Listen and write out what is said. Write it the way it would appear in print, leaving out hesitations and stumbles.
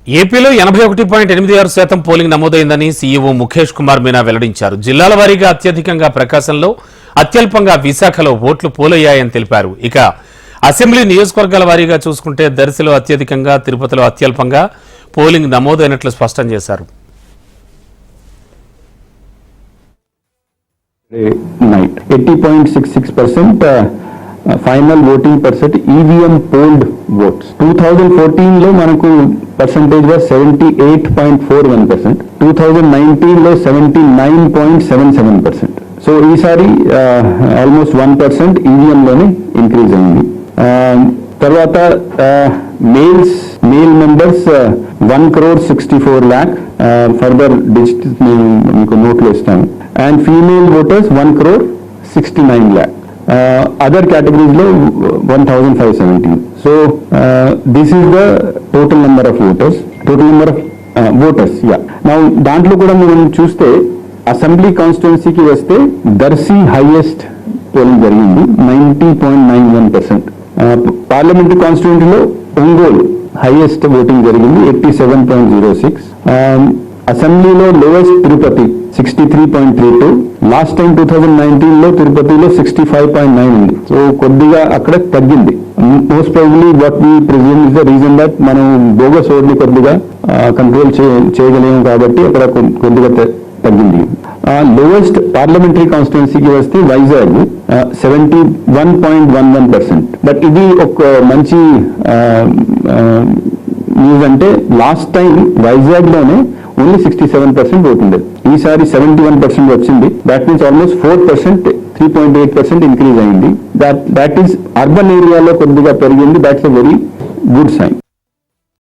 ఏపీలో 81.86% polling నమోదైందని CEO Mukesh Kumar Meena వెల్లడించారు. జిల్లాల వారీగా అత్యధికంగా ప్రకాశంలో, అత్యల్పంగా విశాఖలో ఓట్లు పోలయ్యాయని తెలిపారు. ఇక అసెంబ్లీ నియోజకవర్గాల వారీగా చూసుకుంటే దర్శిలో అత్యధికంగా, తిరుపతిలో అత్యల్పంగా పోలింగ్ నమోదైనట్లు స్పష్టం చేశారు. Night 80.66% final voting percent EVM fold oats. 2014 లో మనకు పర్సెంటేజ్ గా 78.41%, 2019 లో 79.77%. సో ఈసారి ఆల్మోస్ట్ 1% ఈవీఎం లోనే ఇంక్రీజ్ అయింది. తర్వాత mail members 1,64 lakh, further digit మీకు నోట్లో ఇస్తాను. And female voters 1,69 lakh. Other categories lo 1,517. So this is the total number of voters. Yeah. Now దాంట్లో కూడా మనం చూస్తే అసెంబ్లీ కాన్స్టిట్యున్సీకి వస్తే దర్శి హైయెస్ట్ పోలింగ్ జరిగింది 90.91%. పార్లమెంటరీ కాన్స్టిట్యున్సీలో ఒంగోలు హైయెస్ట్ ఓటింగ్ జరిగింది 87.06. అసెంబ్లీలో లోయెస్ట్ తిరుపతి 63.32. లాస్ట్ టైం 2019 లో తిరుపతిలో 65.9 ఉంది. సో కొద్దిగా అక్కడ తగ్గింది. Most probably what we presume is the reason that మనం బోగస్ ఓట్ని కొద్దిగా కంట్రోల్ చేయగలిగాం కాబట్టి అక్కడ కొద్దిగా తగ్గింది. లోయెస్ట్ పార్లమెంటరీ కాన్స్టిట్యున్సీకి వస్తే వైజాగ్ 71.11%. బట్ ఇది ఒక మంచి న్యూస్. అంటే లాస్ట్ టైం వైజాగ్ లోనే ఓన్లీ 67% ఓట్ ఉండేది, ఈసారి 71% వచ్చింది. దాట్ మీన్స్ ఆల్మోస్ట్ 4%, 3.8% ఇంక్రీజ్ అయింది. దట్ ఈస్ అర్బన్ ఏరియాలో కొద్దిగా పెరిగింది. That's a very good sign.